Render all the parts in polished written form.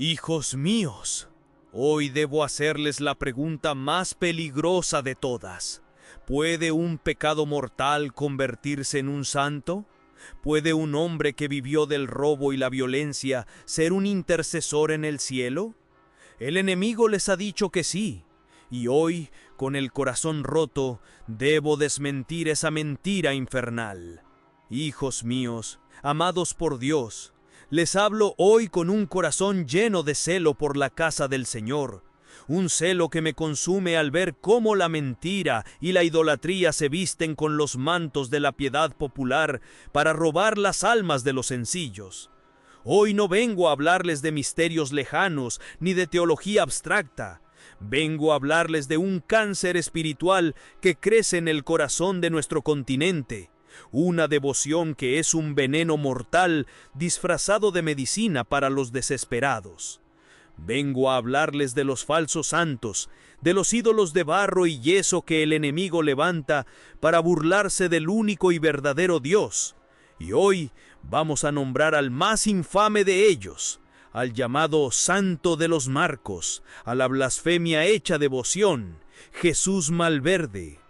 Hijos míos, hoy debo hacerles la pregunta más peligrosa de todas. ¿Puede un pecado mortal convertirse en un santo? ¿Puede un hombre que vivió del robo y la violencia ser un intercesor en el cielo? El enemigo les ha dicho que sí, y hoy, con el corazón roto, debo desmentir esa mentira infernal. Hijos míos, amados por Dios, les hablo hoy con un corazón lleno de celo por la casa del Señor, un celo que me consume al ver cómo la mentira y la idolatría se visten con los mantos de la piedad popular para robar las almas de los sencillos. Hoy no vengo a hablarles de misterios lejanos ni de teología abstracta. Vengo a hablarles de un cáncer espiritual que crece en el corazón de nuestro continente. Una devoción que es un veneno mortal disfrazado de medicina para los desesperados. Vengo a hablarles de los falsos santos, de los ídolos de barro y yeso que el enemigo levanta para burlarse del único y verdadero Dios. Y hoy vamos a nombrar al más infame de ellos, al llamado Santo de los Marcos, a la blasfemia hecha devoción, Jesús Malverde.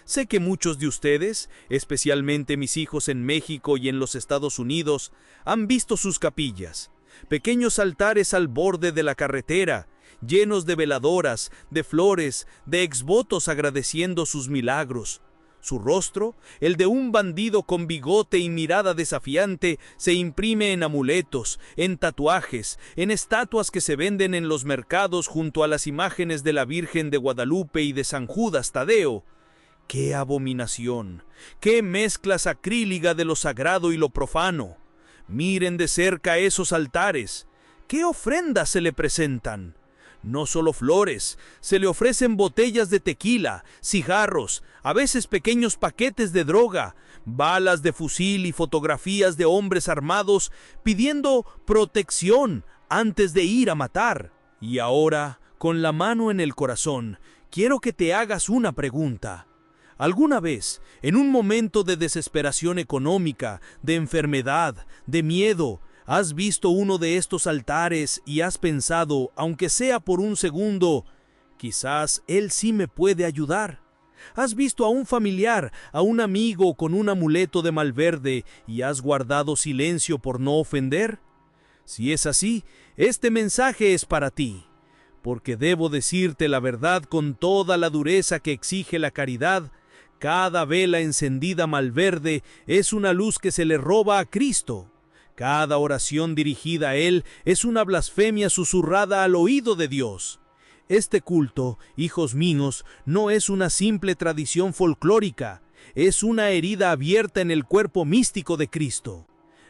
Sé que muchos de ustedes, especialmente mis hijos en México y en los Estados Unidos, han visto sus capillas, pequeños altares al borde de la carretera, llenos de veladoras, de flores, de exvotos agradeciendo sus milagros. Su rostro, el de un bandido con bigote y mirada desafiante, se imprime en amuletos, en tatuajes, en estatuas que se venden en los mercados junto a las imágenes de la Virgen de Guadalupe y de San Judas Tadeo. ¡Qué abominación! ¡Qué mezcla sacrílega de lo sagrado y lo profano! Miren de cerca esos altares. ¿Qué ofrendas se le presentan? No solo flores, se le ofrecen botellas de tequila, cigarros, a veces pequeños paquetes de droga, balas de fusil y fotografías de hombres armados pidiendo protección antes de ir a matar. Y ahora, con la mano en el corazón, quiero que te hagas una pregunta. ¿Alguna vez, en un momento de desesperación económica, de enfermedad, de miedo, has visto uno de estos altares y has pensado, aunque sea por un segundo, quizás él sí me puede ayudar? ¿Has visto a un familiar, a un amigo con un amuleto de Malverde y has guardado silencio por no ofender? Si es así, este mensaje es para ti, porque debo decirte la verdad con toda la dureza que exige la caridad. Cada vela encendida Malverde es una luz que se le roba a Cristo. Cada oración dirigida a Él es una blasfemia susurrada al oído de Dios. Este culto, hijos míos, no es una simple tradición folclórica, es una herida abierta en el cuerpo místico de Cristo.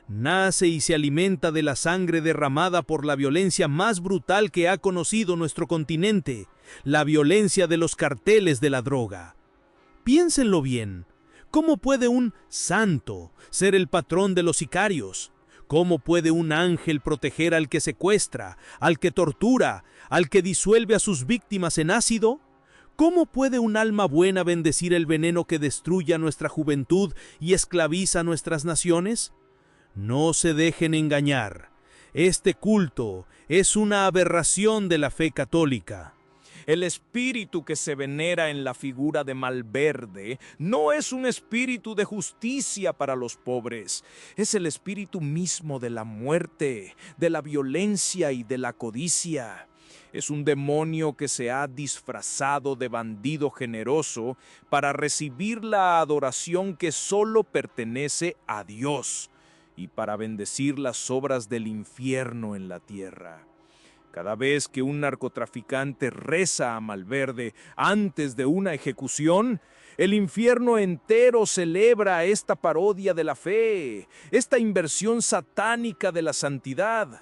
Nace y se alimenta de la sangre derramada por la violencia más brutal que ha conocido nuestro continente, la violencia de los carteles de la droga. Piénsenlo bien. ¿Cómo puede un santo ser el patrón de los sicarios? ¿Cómo puede un ángel proteger al que secuestra, al que tortura, al que disuelve a sus víctimas en ácido? ¿Cómo puede un alma buena bendecir el veneno que destruye a nuestra juventud y esclaviza a nuestras naciones? No se dejen engañar. Este culto es una aberración de la fe católica. El espíritu que se venera en la figura de Malverde no es un espíritu de justicia para los pobres, es el espíritu mismo de la muerte, de la violencia y de la codicia. Es un demonio que se ha disfrazado de bandido generoso para recibir la adoración que solo pertenece a Dios y para bendecir las obras del infierno en la tierra. Cada vez que un narcotraficante reza a Malverde antes de una ejecución, el infierno entero celebra esta parodia de la fe, esta inversión satánica de la santidad.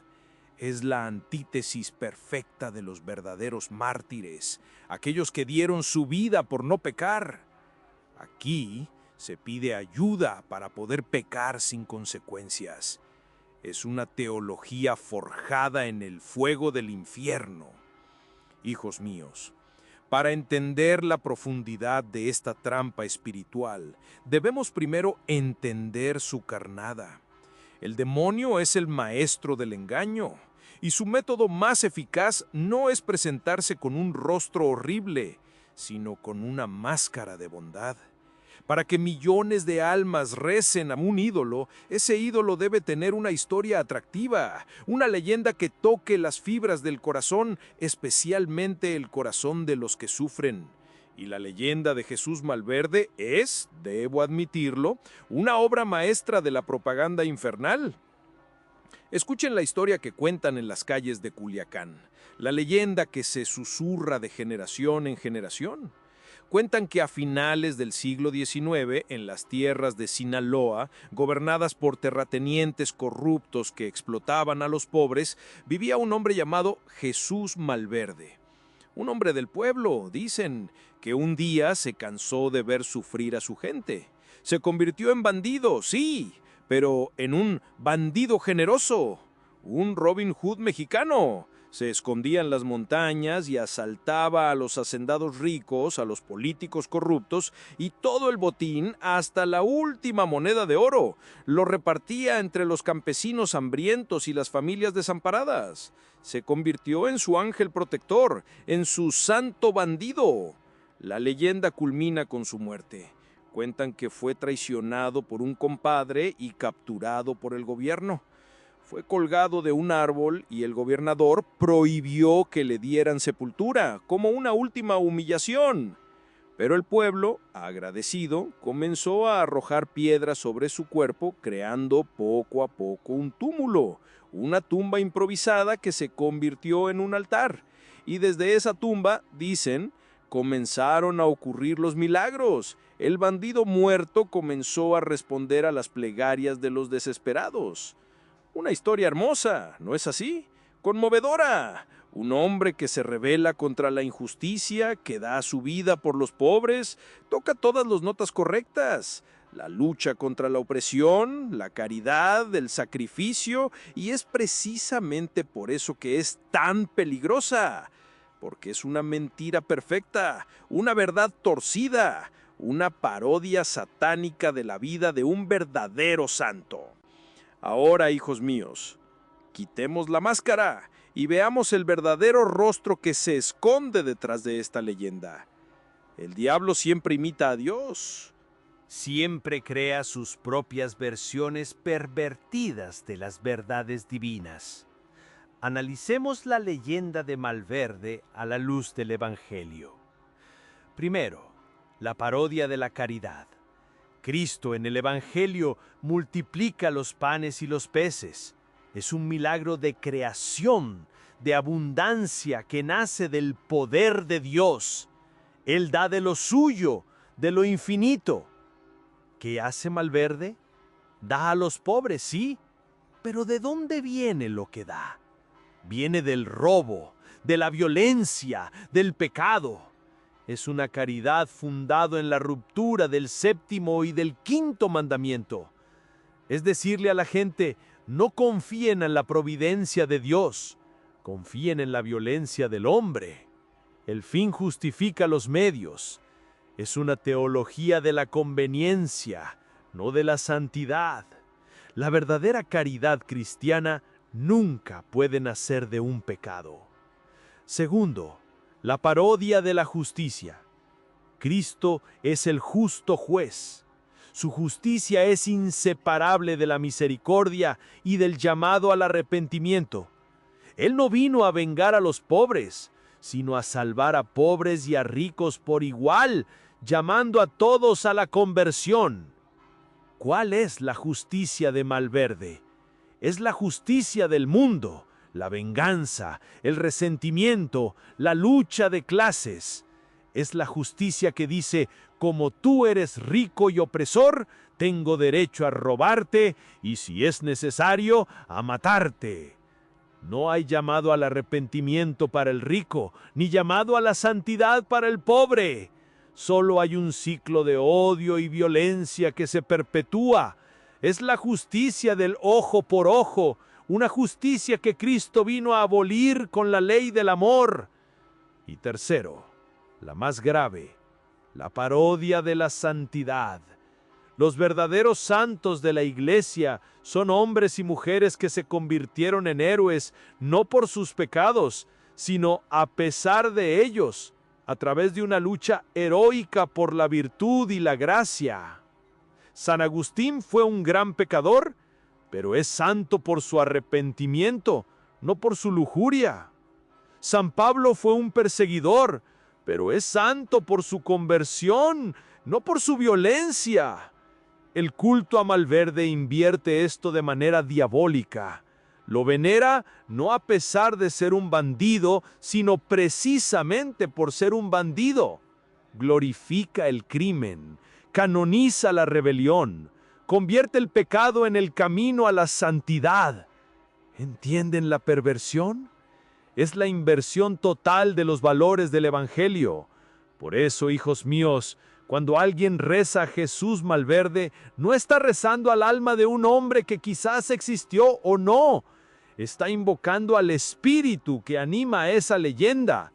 Es la antítesis perfecta de los verdaderos mártires, aquellos que dieron su vida por no pecar. Aquí se pide ayuda para poder pecar sin consecuencias. Es una teología forjada en el fuego del infierno. Hijos míos, para entender la profundidad de esta trampa espiritual, debemos primero entender su carnada. El demonio es el maestro del engaño. Y su método más eficaz no es presentarse con un rostro horrible, sino con una máscara de bondad. Para que millones de almas recen a un ídolo, ese ídolo debe tener una historia atractiva, una leyenda que toque las fibras del corazón, especialmente el corazón de los que sufren. Y la leyenda de Jesús Malverde es, debo admitirlo, una obra maestra de la propaganda infernal. Escuchen la historia que cuentan en las calles de Culiacán, la leyenda que se susurra de generación en generación. Cuentan que a finales del siglo XIX, en las tierras de Sinaloa, gobernadas por terratenientes corruptos que explotaban a los pobres, vivía un hombre llamado Jesús Malverde. Un hombre del pueblo, dicen, que un día se cansó de ver sufrir a su gente. Se convirtió en bandido, sí, pero en un bandido generoso, un Robin Hood mexicano. Se escondía en las montañas y asaltaba a los hacendados ricos, a los políticos corruptos y todo el botín hasta la última moneda de oro. Lo repartía entre los campesinos hambrientos y las familias desamparadas. Se convirtió en su ángel protector, en su santo bandido. La leyenda culmina con su muerte. Cuentan que fue traicionado por un compadre y capturado por el gobierno. Fue colgado de un árbol y el gobernador prohibió que le dieran sepultura, como una última humillación. Pero el pueblo, agradecido, comenzó a arrojar piedras sobre su cuerpo, creando poco a poco un túmulo, una tumba improvisada que se convirtió en un altar. Y desde esa tumba, dicen, comenzaron a ocurrir los milagros. El bandido muerto comenzó a responder a las plegarias de los desesperados. Una historia hermosa, ¿no es así? Conmovedora. Un hombre que se rebela contra la injusticia, que da su vida por los pobres, toca todas las notas correctas. La lucha contra la opresión, la caridad, el sacrificio, y es precisamente por eso que es tan peligrosa. Porque es una mentira perfecta, una verdad torcida, una parodia satánica de la vida de un verdadero santo. Ahora, hijos míos, quitemos la máscara y veamos el verdadero rostro que se esconde detrás de esta leyenda. El diablo siempre imita a Dios. Siempre crea sus propias versiones pervertidas de las verdades divinas. Analicemos la leyenda de Malverde a la luz del Evangelio. Primero, la parodia de la caridad. Cristo en el Evangelio multiplica los panes y los peces. Es un milagro de creación, de abundancia que nace del poder de Dios. Él da de lo suyo, de lo infinito. ¿Qué hace Malverde? Da a los pobres, sí, pero ¿de dónde viene lo que da? Viene del robo, de la violencia, del pecado. Es una caridad fundada en la ruptura del séptimo y del quinto mandamiento. Es decirle a la gente, no confíen en la providencia de Dios, confíen en la violencia del hombre. El fin justifica los medios. Es una teología de la conveniencia, no de la santidad. La verdadera caridad cristiana nunca puede nacer de un pecado. Segundo, la parodia de la justicia. Cristo es el justo juez. Su justicia es inseparable de la misericordia y del llamado al arrepentimiento. Él no vino a vengar a los pobres, sino a salvar a pobres y a ricos por igual, llamando a todos a la conversión. ¿Cuál es la justicia de Malverde? Es la justicia del mundo, la venganza, el resentimiento, la lucha de clases. Es la justicia que dice, como tú eres rico y opresor, tengo derecho a robarte y, si es necesario, a matarte. No hay llamado al arrepentimiento para el rico, ni llamado a la santidad para el pobre. Solo hay un ciclo de odio y violencia que se perpetúa. Es la justicia del ojo por ojo, una justicia que Cristo vino a abolir con la ley del amor. Y tercero, la más grave, la parodia de la santidad. Los verdaderos santos de la Iglesia son hombres y mujeres que se convirtieron en héroes no por sus pecados, sino a pesar de ellos, a través de una lucha heroica por la virtud y la gracia. San Agustín fue un gran pecador, pero es santo por su arrepentimiento, no por su lujuria. San Pablo fue un perseguidor, pero es santo por su conversión, no por su violencia. El culto a Malverde invierte esto de manera diabólica. Lo venera no a pesar de ser un bandido, sino precisamente por ser un bandido. Glorifica el crimen, canoniza la rebelión, convierte el pecado en el camino a la santidad. ¿Entienden la perversión? Es la inversión total de los valores del Evangelio. Por eso, hijos míos, cuando alguien reza a Jesús Malverde, no está rezando al alma de un hombre que quizás existió o no. Está invocando al espíritu que anima a esa leyenda.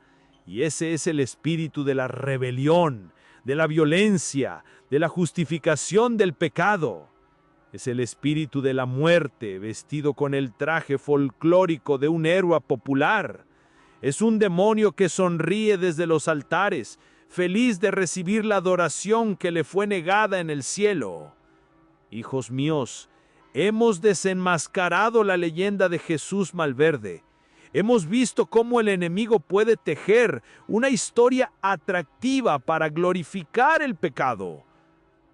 Y ese es el espíritu de la rebelión, de la violencia, de la justificación del pecado. Es el espíritu de la muerte vestido con el traje folclórico de un héroe popular. Es un demonio que sonríe desde los altares, feliz de recibir la adoración que le fue negada en el cielo. Hijos míos, hemos desenmascarado la leyenda de Jesús Malverde. Hemos visto cómo el enemigo puede tejer una historia atractiva para glorificar el pecado.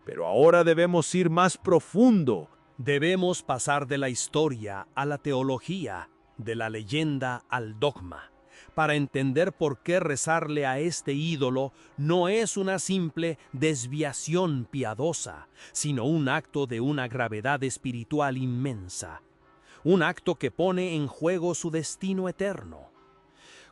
Pero ahora debemos ir más profundo. Debemos pasar de la historia a la teología, de la leyenda al dogma, para entender por qué rezarle a este ídolo no es una simple desviación piadosa, sino un acto de una gravedad espiritual inmensa, un acto que pone en juego su destino eterno.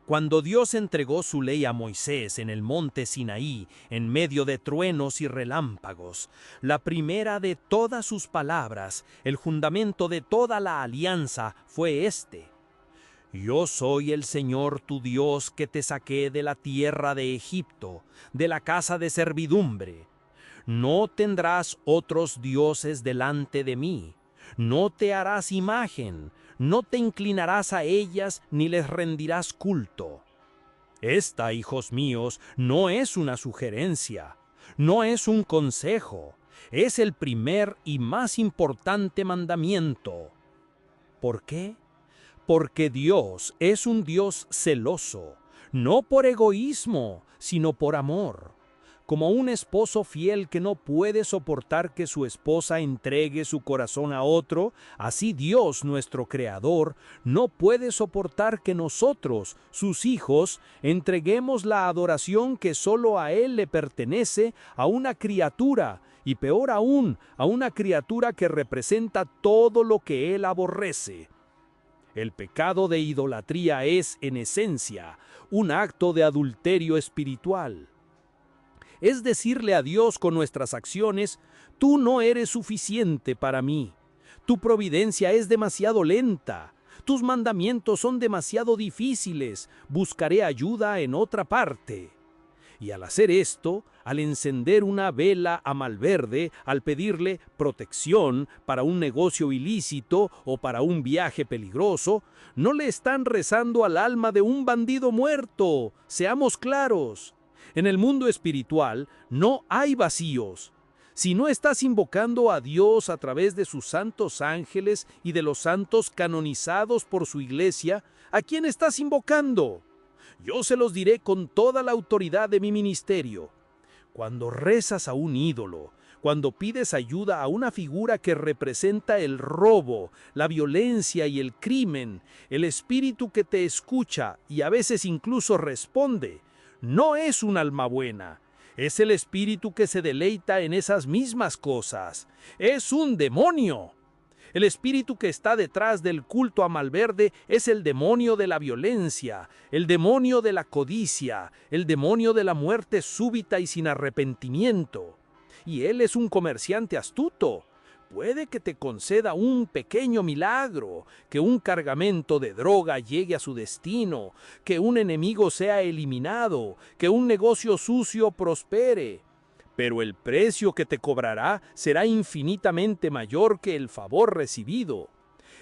Cuando Dios entregó su ley a Moisés en el monte Sinaí, en medio de truenos y relámpagos, la primera de todas sus palabras, el fundamento de toda la alianza, fue este: Yo soy el Señor tu Dios que te saqué de la tierra de Egipto, de la casa de servidumbre. No tendrás otros dioses delante de mí. No te harás imagen, no te inclinarás a ellas ni les rendirás culto. Esta, hijos míos, no es una sugerencia, no es un consejo, es el primer y más importante mandamiento. ¿Por qué? Porque Dios es un Dios celoso, no por egoísmo, sino por amor. Como un esposo fiel que no puede soportar que su esposa entregue su corazón a otro, así Dios, nuestro Creador, no puede soportar que nosotros, sus hijos, entreguemos la adoración que solo a Él le pertenece a una criatura, y peor aún, a una criatura que representa todo lo que Él aborrece. El pecado de idolatría es, en esencia, un acto de adulterio espiritual. Es decirle a Dios con nuestras acciones: tú no eres suficiente para mí, tu providencia es demasiado lenta, tus mandamientos son demasiado difíciles, buscaré ayuda en otra parte. Y al hacer esto, al encender una vela a Malverde, al pedirle protección para un negocio ilícito o para un viaje peligroso, no le están rezando al alma de un bandido muerto. Seamos claros. En el mundo espiritual no hay vacíos. Si no estás invocando a Dios a través de sus santos ángeles y de los santos canonizados por su iglesia, ¿a quién estás invocando? Yo se los diré con toda la autoridad de mi ministerio. Cuando rezas a un ídolo, cuando pides ayuda a una figura que representa el robo, la violencia y el crimen, el espíritu que te escucha y a veces incluso responde, no es un alma buena, es el espíritu que se deleita en esas mismas cosas. Es un demonio. El espíritu que está detrás del culto a Malverde es el demonio de la violencia, el demonio de la codicia, el demonio de la muerte súbita y sin arrepentimiento. Y él es un comerciante astuto. Puede que te conceda un pequeño milagro, que un cargamento de droga llegue a su destino, que un enemigo sea eliminado, que un negocio sucio prospere. pero el precio que te cobrará será infinitamente mayor que el favor recibido.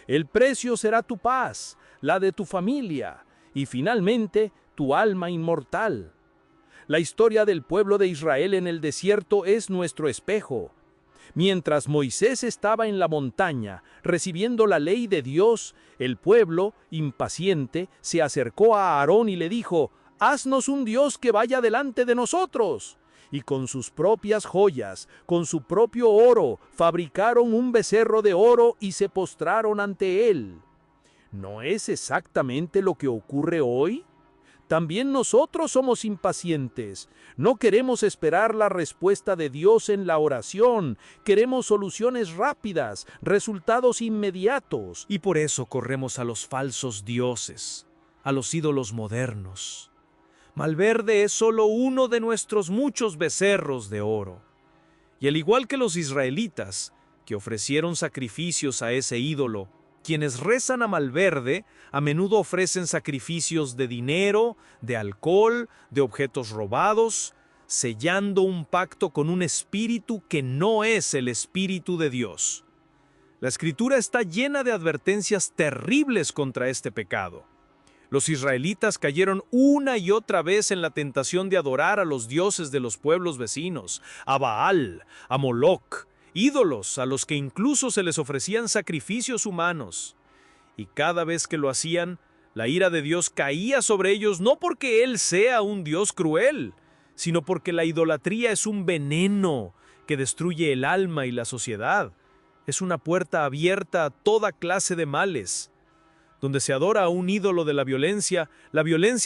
El precio será tu paz, la de tu familia y finalmente tu alma inmortal. La historia del pueblo de Israel en el desierto es nuestro espejo. Mientras Moisés estaba en la montaña recibiendo la ley de Dios, el pueblo, impaciente, se acercó a Aarón y le dijo: «Haznos un Dios que vaya delante de nosotros». Y con sus propias joyas, con su propio oro, fabricaron un becerro de oro y se postraron ante él. ¿No es exactamente lo que ocurre hoy? También nosotros somos impacientes. No queremos esperar la respuesta de Dios en la oración. Queremos soluciones rápidas, resultados inmediatos. Y por eso corremos a los falsos dioses, a los ídolos modernos. Malverde es solo uno de nuestros muchos becerros de oro. Y al igual que los israelitas, que ofrecieron sacrificios a ese ídolo, quienes rezan a Malverde a menudo ofrecen sacrificios de dinero, de alcohol, de objetos robados, sellando un pacto con un espíritu que no es el Espíritu de Dios. La Escritura está llena de advertencias terribles contra este pecado. Los israelitas cayeron una y otra vez en la tentación de adorar a los dioses de los pueblos vecinos, a Baal, a Moloc, ídolos a los que incluso se les ofrecían sacrificios humanos. Y cada vez que lo hacían, la ira de Dios caía sobre ellos no porque Él sea un Dios cruel, sino porque la idolatría es un veneno que destruye el alma y la sociedad. Es una puerta abierta a toda clase de males. Donde se adora a un ídolo de la violencia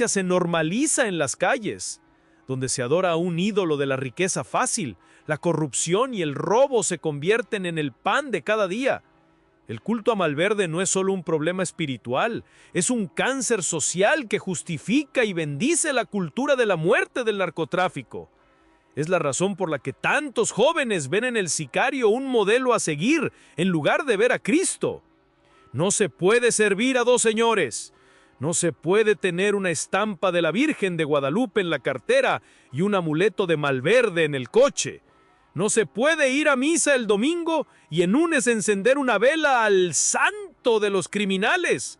se normaliza en las calles. Donde se adora a un ídolo de la riqueza fácil, la corrupción y el robo se convierten en el pan de cada día. El culto a Malverde no es solo un problema espiritual, es un cáncer social que justifica y bendice la cultura de la muerte del narcotráfico. Es la razón por la que tantos jóvenes ven en el sicario un modelo a seguir en lugar de ver a Cristo. No se puede servir a dos señores. No se puede tener una estampa de la Virgen de Guadalupe en la cartera y un amuleto de Malverde en el coche. No se puede ir a misa el domingo y en lunes encender una vela al santo de los criminales.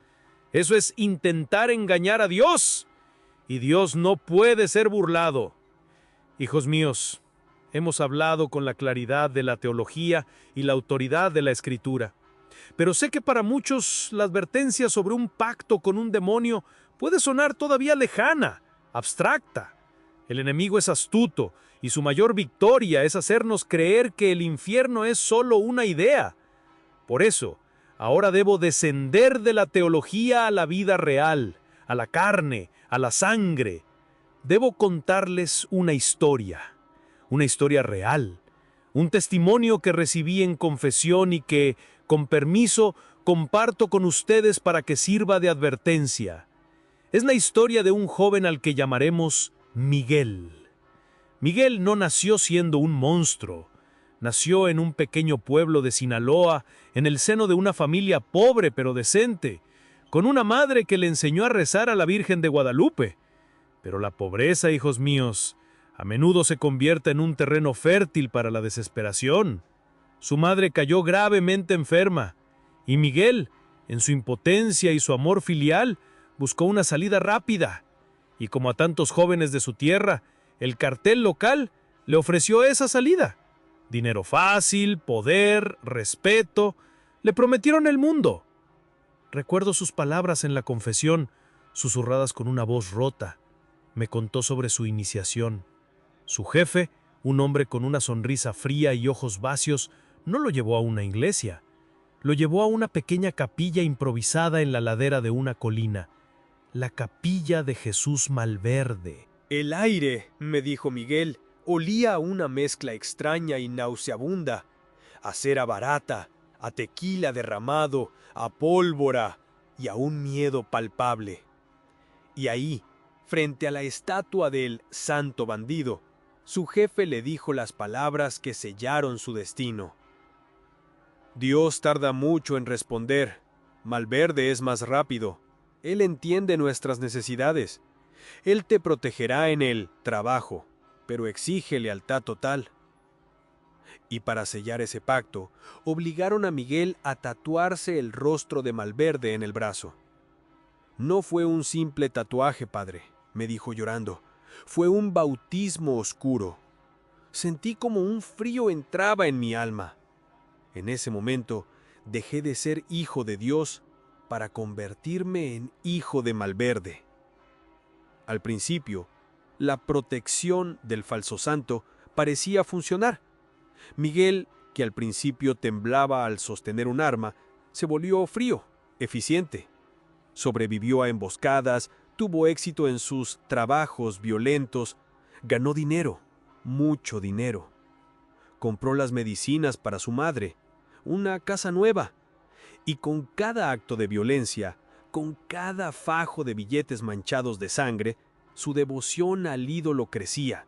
Eso es intentar engañar a Dios. Y Dios no puede ser burlado. Hijos míos, hemos hablado con la claridad de la teología y la autoridad de la Escritura. Pero sé que para muchos la advertencia sobre un pacto con un demonio puede sonar todavía lejana, abstracta. El enemigo es astuto y su mayor victoria es hacernos creer que el infierno es solo una idea. Por eso, ahora debo descender de la teología a la vida real, a la carne, a la sangre. Debo contarles una historia real, un testimonio que recibí en confesión y que, con permiso, comparto con ustedes para que sirva de advertencia. Es la historia de un joven al que llamaremos Miguel. Miguel no nació siendo un monstruo. Nació en un pequeño pueblo de Sinaloa, en el seno de una familia pobre pero decente, con una madre que le enseñó a rezar a la Virgen de Guadalupe. Pero la pobreza, hijos míos, a menudo se convierte en un terreno fértil para la desesperación. Su madre cayó gravemente enferma, y Miguel, en su impotencia y su amor filial, buscó una salida rápida. Y como a tantos jóvenes de su tierra, el cartel local le ofreció esa salida. Dinero fácil, poder, respeto, le prometieron el mundo. Recuerdo sus palabras en la confesión, susurradas con una voz rota. Me contó sobre su iniciación. Su jefe, un hombre con una sonrisa fría y ojos vacíos, no lo llevó a una iglesia. Lo llevó a una pequeña capilla improvisada en la ladera de una colina. La capilla de Jesús Malverde. El aire, me dijo Miguel, olía a una mezcla extraña y nauseabunda, a cera barata, a tequila derramado, a pólvora y a un miedo palpable. Y ahí, frente a la estatua del santo bandido, su jefe le dijo las palabras que sellaron su destino. Dios tarda mucho en responder. Malverde es más rápido. Él entiende nuestras necesidades. Él te protegerá en el trabajo, pero exige lealtad total. Y para sellar ese pacto, obligaron a Miguel a tatuarse el rostro de Malverde en el brazo. No fue un simple tatuaje, padre, me dijo llorando. Fue un bautismo oscuro. Sentí como un frío entraba en mi alma. En ese momento, dejé de ser hijo de Dios para convertirme en hijo de Malverde. Al principio, la protección del falso santo parecía funcionar. Miguel, que al principio temblaba al sostener un arma, se volvió frío, eficiente. Sobrevivió a emboscadas, tuvo éxito en sus trabajos violentos, ganó dinero, mucho dinero. Compró las medicinas para su madre, una casa nueva, y con cada acto de violencia, con cada fajo de billetes manchados de sangre, su devoción al ídolo crecía.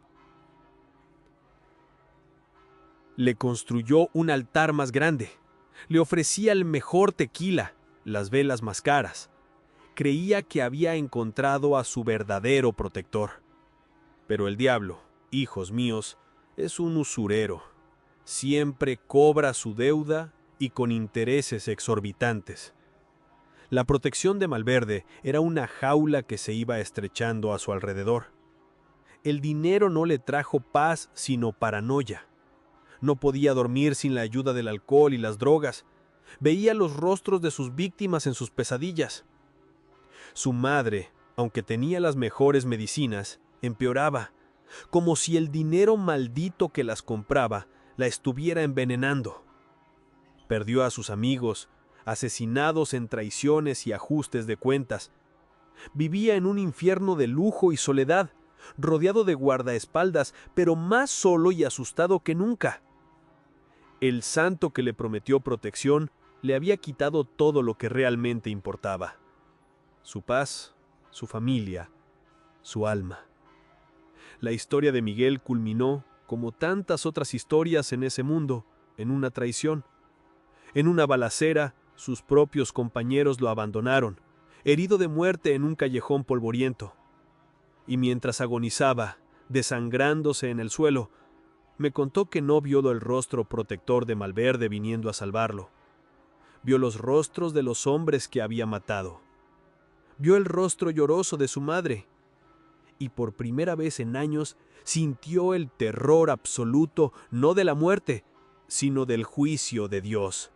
Le construyó un altar más grande, le ofrecía el mejor tequila, las velas más caras. Creía que había encontrado a su verdadero protector. Pero el diablo, hijos míos, es un usurero. Siempre cobra su deuda y con intereses exorbitantes. La protección de Malverde era una jaula que se iba estrechando a su alrededor. El dinero no le trajo paz sino paranoia. No podía dormir sin la ayuda del alcohol y las drogas. Veía los rostros de sus víctimas en sus pesadillas. Su madre, aunque tenía las mejores medicinas, empeoraba, como si el dinero maldito que las compraba la estuviera envenenando. Perdió a sus amigos, asesinados en traiciones y ajustes de cuentas. Vivía en un infierno de lujo y soledad, rodeado de guardaespaldas, pero más solo y asustado que nunca. El santo que le prometió protección le había quitado todo lo que realmente importaba: su paz, su familia, su alma. La historia de Miguel culminó, como tantas otras historias en ese mundo, en una traición. En una balacera, sus propios compañeros lo abandonaron, herido de muerte en un callejón polvoriento. Y mientras agonizaba, desangrándose en el suelo, me contó que no vio el rostro protector de Malverde viniendo a salvarlo. Vio los rostros de los hombres que había matado. Vio el rostro lloroso de su madre. Y por primera vez en años sintió el terror absoluto, no de la muerte, sino del juicio de Dios.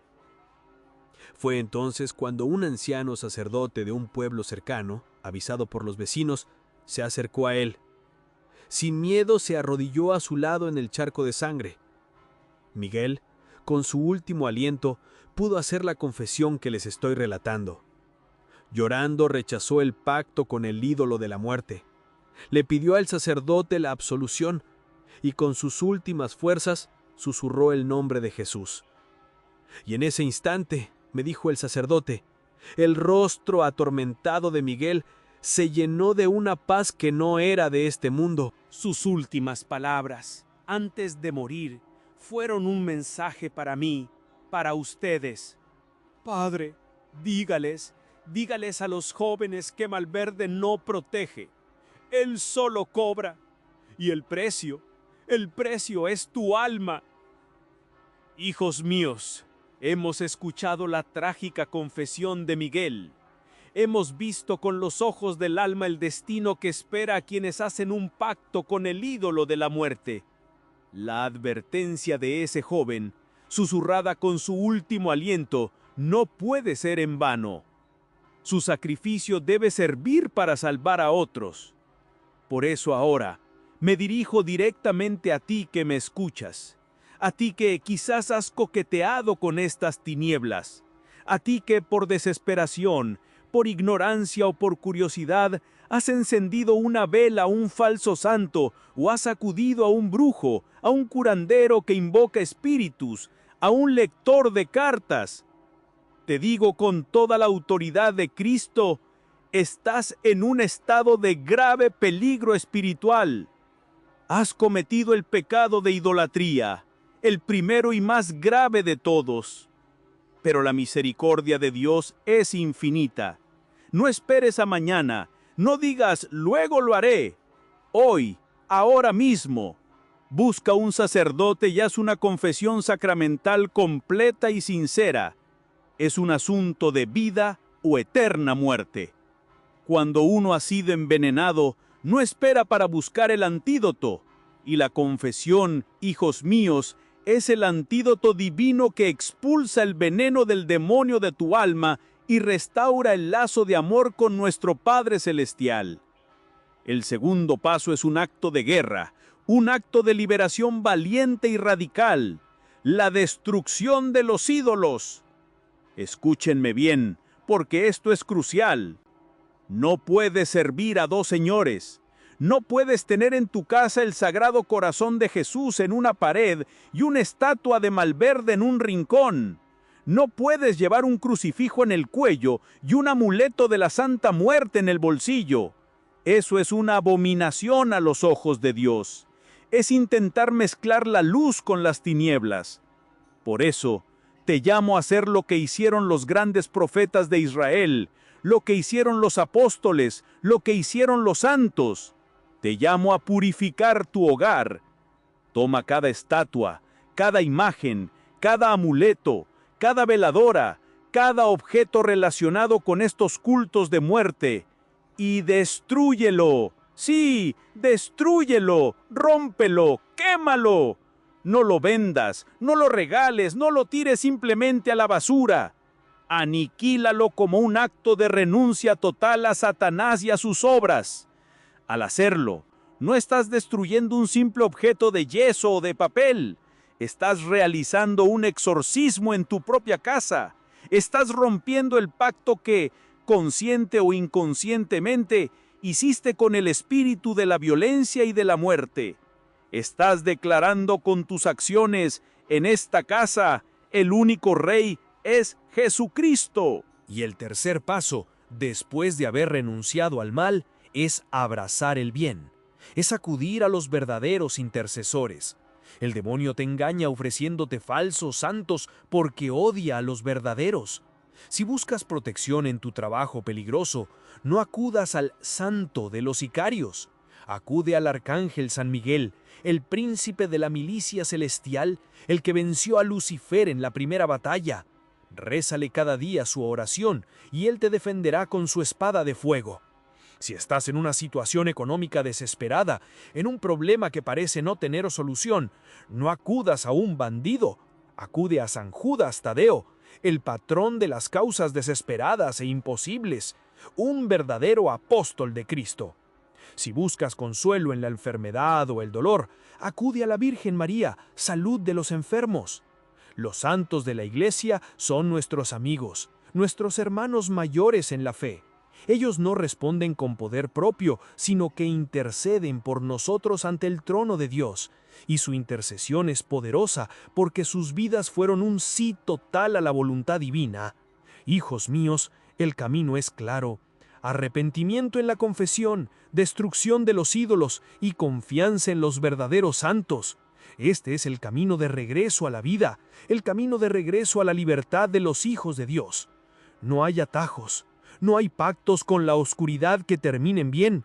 Fue entonces cuando un anciano sacerdote de un pueblo cercano, avisado por los vecinos, se acercó a él. Sin miedo se arrodilló a su lado en el charco de sangre. Miguel, con su último aliento, pudo hacer la confesión que les estoy relatando. Llorando rechazó el pacto con el ídolo de la muerte. Le pidió al sacerdote la absolución y con sus últimas fuerzas susurró el nombre de Jesús. Y en ese instante, me dijo el sacerdote, el rostro atormentado de Miguel se llenó de una paz que no era de este mundo. Sus últimas palabras, antes de morir, fueron un mensaje para mí, para ustedes. Padre, dígales a los jóvenes que Malverde no protege. Él solo cobra. Y el precio es tu alma. Hijos míos, hemos escuchado la trágica confesión de Miguel. Hemos visto con los ojos del alma el destino que espera a quienes hacen un pacto con el ídolo de la muerte. La advertencia de ese joven, susurrada con su último aliento, no puede ser en vano. Su sacrificio debe servir para salvar a otros. Por eso ahora, me dirijo directamente a ti que me escuchas, a ti que quizás has coqueteado con estas tinieblas, a ti que por desesperación, por ignorancia o por curiosidad, has encendido una vela a un falso santo o has acudido a un brujo, a un curandero que invoca espíritus, a un lector de cartas. Te digo con toda la autoridad de Cristo, estás en un estado de grave peligro espiritual. Has cometido el pecado de idolatría, el primero y más grave de todos. Pero la misericordia de Dios es infinita. No esperes a mañana, no digas luego lo haré. Hoy, ahora mismo, Busca un sacerdote y haz una confesión sacramental completa y sincera. Es un asunto de vida o eterna muerte. Cuando uno ha sido envenenado, no espera para buscar el antídoto. Y la confesión, hijos míos, es el antídoto divino que expulsa el veneno del demonio de tu alma y restaura el lazo de amor con nuestro Padre Celestial. El segundo paso es un acto de guerra, un acto de liberación valiente y radical, la destrucción de los ídolos. Escúchenme bien, porque esto es crucial. No puedes servir a dos señores. No puedes tener en tu casa el Sagrado Corazón de Jesús en una pared y una estatua de Malverde en un rincón. No puedes llevar un crucifijo en el cuello y un amuleto de la Santa Muerte en el bolsillo. Eso es una abominación a los ojos de Dios. Es intentar mezclar la luz con las tinieblas. Por eso, te llamo a hacer lo que hicieron los grandes profetas de Israel, lo que hicieron los apóstoles, lo que hicieron los santos. Te llamo a purificar tu hogar. Toma cada estatua, cada imagen, cada amuleto, cada veladora, cada objeto relacionado con estos cultos de muerte y destrúyelo. Sí, destrúyelo, rómpelo, quémalo. No lo vendas, no lo regales, no lo tires simplemente a la basura. Aniquílalo como un acto de renuncia total a Satanás y a sus obras. Al hacerlo, no estás destruyendo un simple objeto de yeso o de papel. Estás realizando un exorcismo en tu propia casa. Estás rompiendo el pacto que, consciente o inconscientemente, hiciste con el espíritu de la violencia y de la muerte. Estás declarando con tus acciones, en esta casa, el único rey es Jesucristo. Y el tercer paso, después de haber renunciado al mal, es abrazar el bien. Es acudir a los verdaderos intercesores. El demonio te engaña ofreciéndote falsos santos porque odia a los verdaderos. Si buscas protección en tu trabajo peligroso, no acudas al santo de los sicarios. Acude al arcángel San Miguel, el príncipe de la milicia celestial, el que venció a Lucifer en la primera batalla. Rézale cada día su oración y él te defenderá con su espada de fuego. Si estás en una situación económica desesperada, en un problema que parece no tener solución, no acudas a un bandido, acude a San Judas Tadeo, el patrón de las causas desesperadas e imposibles, un verdadero apóstol de Cristo. Si buscas consuelo en la enfermedad o el dolor, acude a la Virgen María, salud de los enfermos. Los santos de la Iglesia son nuestros amigos, nuestros hermanos mayores en la fe. Ellos no responden con poder propio, sino que interceden por nosotros ante el trono de Dios. Y su intercesión es poderosa porque sus vidas fueron un sí total a la voluntad divina. Hijos míos, el camino es claro. Arrepentimiento en la confesión, destrucción de los ídolos y confianza en los verdaderos santos. Este es el camino de regreso a la vida, el camino de regreso a la libertad de los hijos de Dios. No hay atajos, no hay pactos con la oscuridad que terminen bien.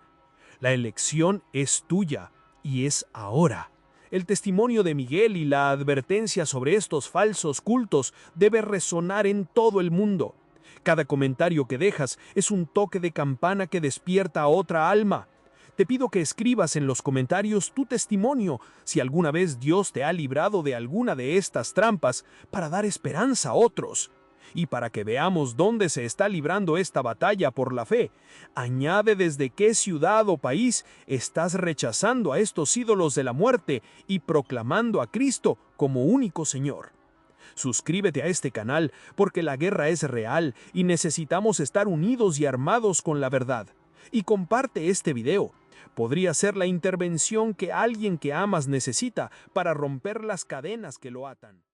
La elección es tuya y es ahora. El testimonio de Miguel y la advertencia sobre estos falsos cultos debe resonar en todo el mundo. Cada comentario que dejas es un toque de campana que despierta a otra alma. Te pido que escribas en los comentarios tu testimonio si alguna vez Dios te ha librado de alguna de estas trampas para dar esperanza a otros. Y para que veamos dónde se está librando esta batalla por la fe, añade desde qué ciudad o país estás rechazando a estos ídolos de la muerte y proclamando a Cristo como único Señor. Suscríbete a este canal porque la guerra es real y necesitamos estar unidos y armados con la verdad. Y comparte este video. Podría ser la intervención que alguien que amas necesita para romper las cadenas que lo atan.